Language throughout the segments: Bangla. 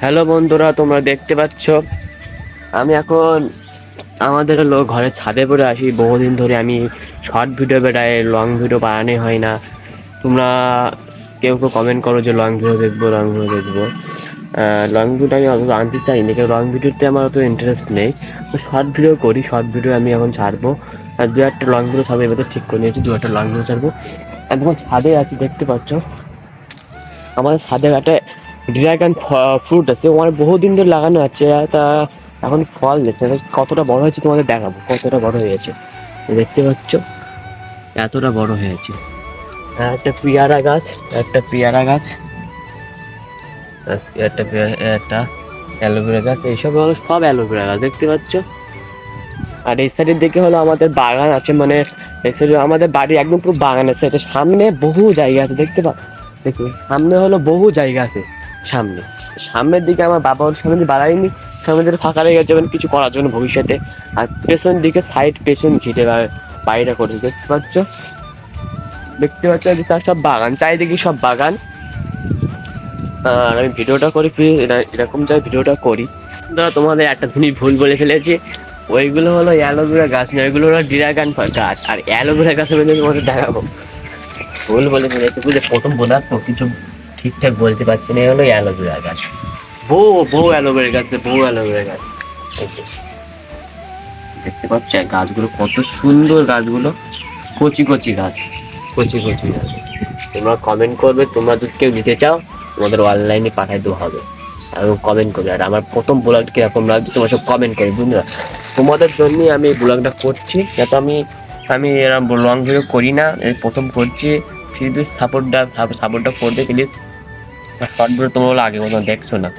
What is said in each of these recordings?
হ্যালো বন্ধুরা, তোমরা দেখতে পাচ্ছ আমি এখন আমাদের ঘরের ছাদে পড়ে আসি। বহুদিন ধরে আমি শর্ট ভিডিও বেড়াই, লং ভিডিও বানানো হয় না। তোমরা কেউ কেউ কমেন্ট করো যে লং ভিডিও দেখবো, লং ভিডিও দেখবো। লং ভিডিও আমি অত আনতে চাই না, কারণ লং ভিডিওতে আমার অত ইন্টারেস্ট নেই। শর্ট ভিডিও করি, শর্ট ভিডিও আমি এখন ছাড়বো। আর দু একটা লং ভিডিও ছাড়বো, এবার ঠিক করে নিয়েছি, দু একটা লং ভিডিও ছাড়বো। একদম ছাদে আছি, দেখতে পাচ্ছ আমাদের ছাদে একটা ড্রাগন ফ্রুট আছে, আমার বহুদিন ধরে লাগানো আছে। তা এখন ফল দিচ্ছে, কতটা বড় হয়েছে তোমাদের দেখাবো। কতটা বড় হয়েছে দেখতে পাচ্ছ, এতটা বড় হয়েছে। একটা পেয়ারা গাছ, একটা পেয়ারা গাছ, একটা অ্যালোভেরা গাছ, এইসব হলো সব অ্যালোভেরা গাছ, দেখতে পাচ্ছ। আর এই সাইডের দিকে হলো আমাদের বাগান আছে, মানে এই সাইডে আমাদের বাড়ি একদম পুরো বাগান আছে। এটা সামনে বহু জায়গা আছে, দেখতে দেখো সামনে হলো বহু জায়গা আছে। সামনে সামনের দিকে আমার বাবা ওর সামনে দিয়ে বাড়ায়নি, সামনে দিকে ফাঁকা রেখে যাবেন কিছু করার জন্য ভবিষ্যতে। আর পেছন দিকে সাইড পেছন ঘিরে বাড়িটা করেছে, দেখতে পাচ্ছ। দেখতে পাচ্ছ যে তার সব বাগান, চারিদিকে সব বাগান। আর আমি ভিডিওটা করি, এরকম যাই ভিডিওটা করি। ধরো তোমাদের একটা জিনিস ভুল বলে ফেলেছি, ওইগুলো হলো অ্যালোভেরা গাছ না, ওইগুলো হলো ড্রাগন গাছ। আর অ্যালোভেরা গাছের মধ্যে তোমাদের দেখাবো, ভুল বলে ফেলেছি বুঝলে, প্রথম বলার তো কিছু ঠিকঠাক বলতে পারছি না। হলো অ্যালোভেরা গাছ, বউ বউ অ্যালোভেরা গাছ, বউ অ্যালোভেরা গাছ। দেখতে পাচ্ছ গাছগুলো কত সুন্দর, গাছগুলো কচি কচি গাছ, কচি কচি গাছ। তোমরা কমেন্ট করবে, তোমরা যদি কেউ নিতে চাও তোমাদের অনলাইনে পাঠাই দেওয়া হবে। আর কমেন্ট করবে, আর আমার প্রথম ব্লগ কিরকম লাগছে তোমরা সব কমেন্ট করবে বন্ধুরা। তোমাদের জন্যই আমি এই ব্লগটা করছি, যাতে আমি আমি এরকম লং ভিডিও করি না, এই প্রথম করছি। শুধু সাপোর্টটা করতে প্লিজ। শর্ট ভিডিও তোমরা আগে মতো দেখছো না,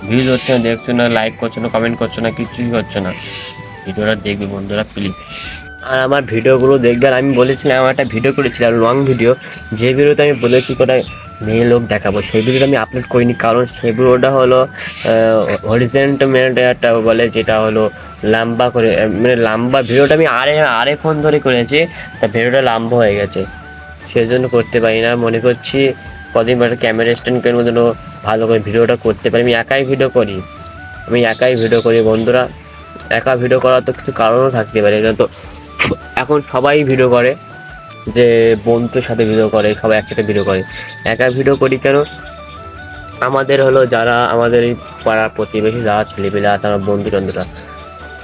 ভিউজ হচ্ছে না, দেখছো না, লাইক করছো না, কমেন্ট করছো না, কিছুই করছো না। ভিডিওটা দেখবে বন্ধুরা প্লিজ। আর আমার ভিডিওগুলো দেখবে। আর আমি বলেছিলাম আমার একটা ভিডিও করেছিলাম লং ভিডিও, যে ভিডিওতে আমি বলেছি কোথায় মেয়ে লোক দেখাবো, সেই ভিডিওটা আমি আপলোড করিনি, কারণ সেই ভিডিওটা হলো হরিজেন্টাল একটা বলে, যেটা হলো লম্বা করে, মানে লম্বা ভিডিওটা আমি আরে ফোন ধরে করেছি, তা ভিডিওটা লম্বা হয়ে গেছে, সেই জন্য করতে পারি না। মনে করছি কদিন পরে ক্যামেরা স্ট্যান্ড করে মধ্যে ভালো করে ভিডিওটা করতে পারি। আমি একাই ভিডিও করি বন্ধুরা। একা ভিডিও করার তো কিছু কারণও থাকতে পারে, এটা তো এখন সবাই ভিডিও করে, যে বন্ধুর সাথে ভিডিও করে, সবাই একসাথে ভিডিও করে। একা ভিডিও করি কেন, আমাদের হলো যারা আমাদের এই পাড়ার প্রতিবেশী যারা ছেলেপেলে আছে, আমার বন্ধু বান্ধবরা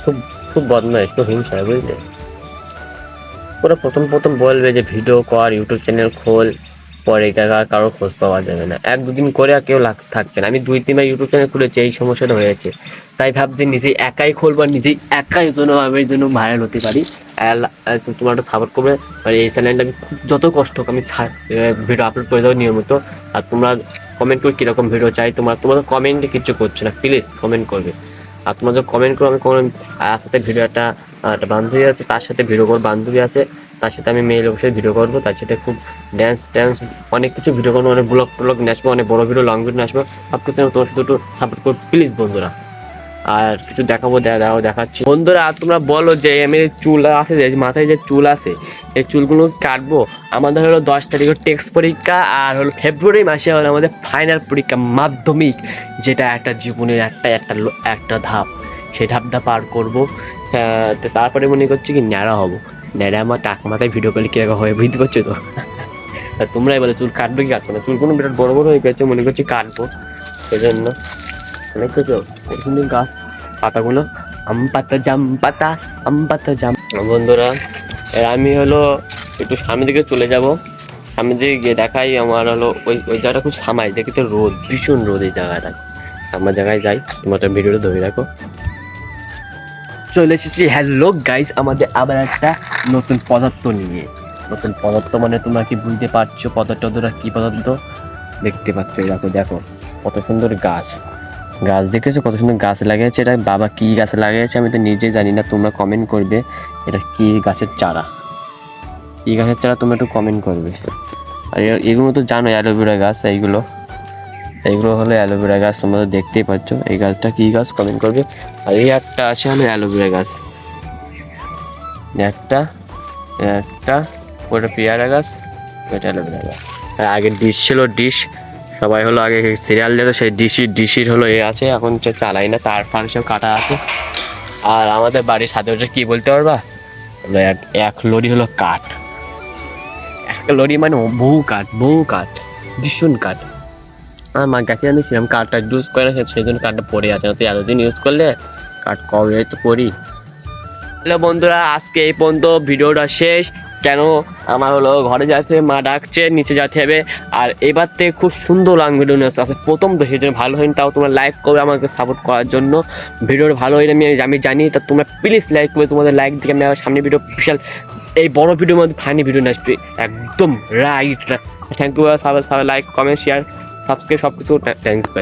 খুব খুব বদমাইশ, খুব হিংসা, বুঝলে। ওরা প্রথম প্রথম বলবে যে ভিডিও কর, ইউটিউব চ্যানেল খোল, পরে কারো খোঁজ পাওয়া যাবে না। এক দুদিন করে আর কেউ থাকবে না। আমি 2-3বার ইউটিউব চ্যানেল খুলেছি, এই সমস্যাটা হয়েছে। তাই ভাবছি নিজেই একাই খুলবো, নিজেই একাই জন্য আমি যেন ভাইরাল হতে পারি। তোমার একটা সাপোর্ট করবে। আর এই চ্যানেলটা আমি যত কষ্ট হোক আমি ভিডিও আপলোড করে দেবো নিয়মিত। আর তোমরা কমেন্ট করে কীরকম ভিডিও চাই, তোমাদের কমেন্টে কিছু করছো না, প্লিজ কমেন্ট করবে। আর তোমাদের কমেন্ট করে আমি কোনো সাথে ভিডিও একটা বান্ধবী আছে, তার সাথে ভিডিও করবো, বান্ধবী আছে তার সাথে আমি মেয়ে লোকের সাথে ভিডিও করবো, তার সাথে খুব ড্যান্স অনেক কিছু ভিডিও করবো, অনেক ব্লগ নিয়ে আসবো, অনেক বড় ভিডিও, লং ভিডিও আসবো। সব কিছু তোমার সাথে একটু সাপোর্ট করো প্লিজ বন্ধুরা। আর কিছু দেখাবো, দেখাচ্ছি বন্ধুরা। আর তোমরা বলো যে আমি চুল আছে, যে মাথায় যে চুল আছে, এই চুলগুলো কাটবো। আমাদের হলো 10 তারিখের টেক্সট পরীক্ষা, আর হলো ফেব্রুয়ারি মাসে হলো আমাদের ফাইনাল পরীক্ষা, মাধ্যমিক, যেটা একটা জীবনের একটা ধাপ, সেই ধাপটা পার করবো। তো তারপরে মনে করছি কি ন্যাড়া হবো। ন্যাড়া আমার টাক মাথায় ভিডিও করলে কিরকম হয় বুঝতে পারছো তো। আর তোমরাই বলে চুল কাটবো কি কাটবো না, চুলগুলো বিরাট বড় বড় হয়ে গেছে, মনে করছি কাটবো। সেই জন্য অনেক কিছু সুন্দর গাছ, পাতাগুলো আম পাতা জাম। বন্ধুরা আমি হলো একটু সামনের দিকে চলে যাব, সামনের দিকে গিয়ে দেখাই। আমার হলো ওই জায়গাটা খুব সামাই, দেখি তো রোদ, ভীষণ রোদ এই জায়গাটা। আমার জায়গায় যাই, তোমার ভিডিওটা ধরে রাখো। চলে এসেছি, হ্যালো গাইস, আমাদের আবার একটা নতুন পদার্থ নিয়ে। নতুন পদার্থ মানে তোমরা কি বুঝতে পারছো পদার্থটা কি পদার্থ? দেখতে পাচ্ছ, দেখো দেখো কত সুন্দর গাছ, গাছ দেখেছো কত সুন্দর গাছ লাগিয়েছে। এটা বাবা কি গাছ লাগিয়েছে আমি তো নিজে জানি না, তোমরা কমেন্ট করবে এটা কি গাছের চারা, কি গাছের চারা তোমরা একটু কমেন্ট করবে। আর এগুলো তো জানো অ্যালোভেরা গাছ, এইগুলো হলো অ্যালোভেরা গাছ, তোমরা তো দেখতেই পাচ্ছ। এই গাছটা কি গাছ কমেন্ট করবে। আর এই একটা আছে হলো অ্যালোভেরা গাছ, একটা একটা ওটা পেয়ারা গাছ, ওটা অ্যালোভেরা গাছ। আর আগের ডিশ ছিল, ডিশ সবাই হলো আগে সিরিয়াল দিত, সেই ডিসির হলো এ আছে, এখন সে চালাই না, তার ফার সব কাটা আছে। আর আমাদের বাড়ির সাথে হচ্ছে কি বলতে পারবা, হলো এক লরি হলো কাঠ, এক লরি মানে বহু কাঠ, ভীষণ কাঠ। আমার মা গেছে জানিস সেরকম কাঠটা ইউজ করে না, সেই জন্য কাঠটা পড়ে আছে, তুই এতদিন ইউজ করলে কাঠ কবে তো করি। হ্যালো বন্ধুরা, আজকে এই পর্যন্ত ভিডিওটা শেষ। কেন আমার হলো ঘরে যেতে মা ডাকছে, নিচে যেতে হবে। আর এবার থেকে খুব সুন্দর লং ভিডিও নিয়ে আসছে, প্রথম তো সেই জন্য ভালো হয়নি, তাও তোমরা লাইক করবে আমাকে সাপোর্ট করার জন্য। ভিডিওটা ভালো হয়নি আমি জানি, তা তোমরা প্লিজ লাইক করবে, তোমাদের লাইক দিকে আমি সামনে ভিডিও স্পেশাল এই বড় ভিডিওর মধ্যে ফানি ভিডিও নিয়ে আসবে একদম রাইট। থ্যাংক ইউ, সবাই লাইক কমেন্ট শেয়ার সাবস্ক্রাইব সব কিছু, থ্যাংকস ভাই।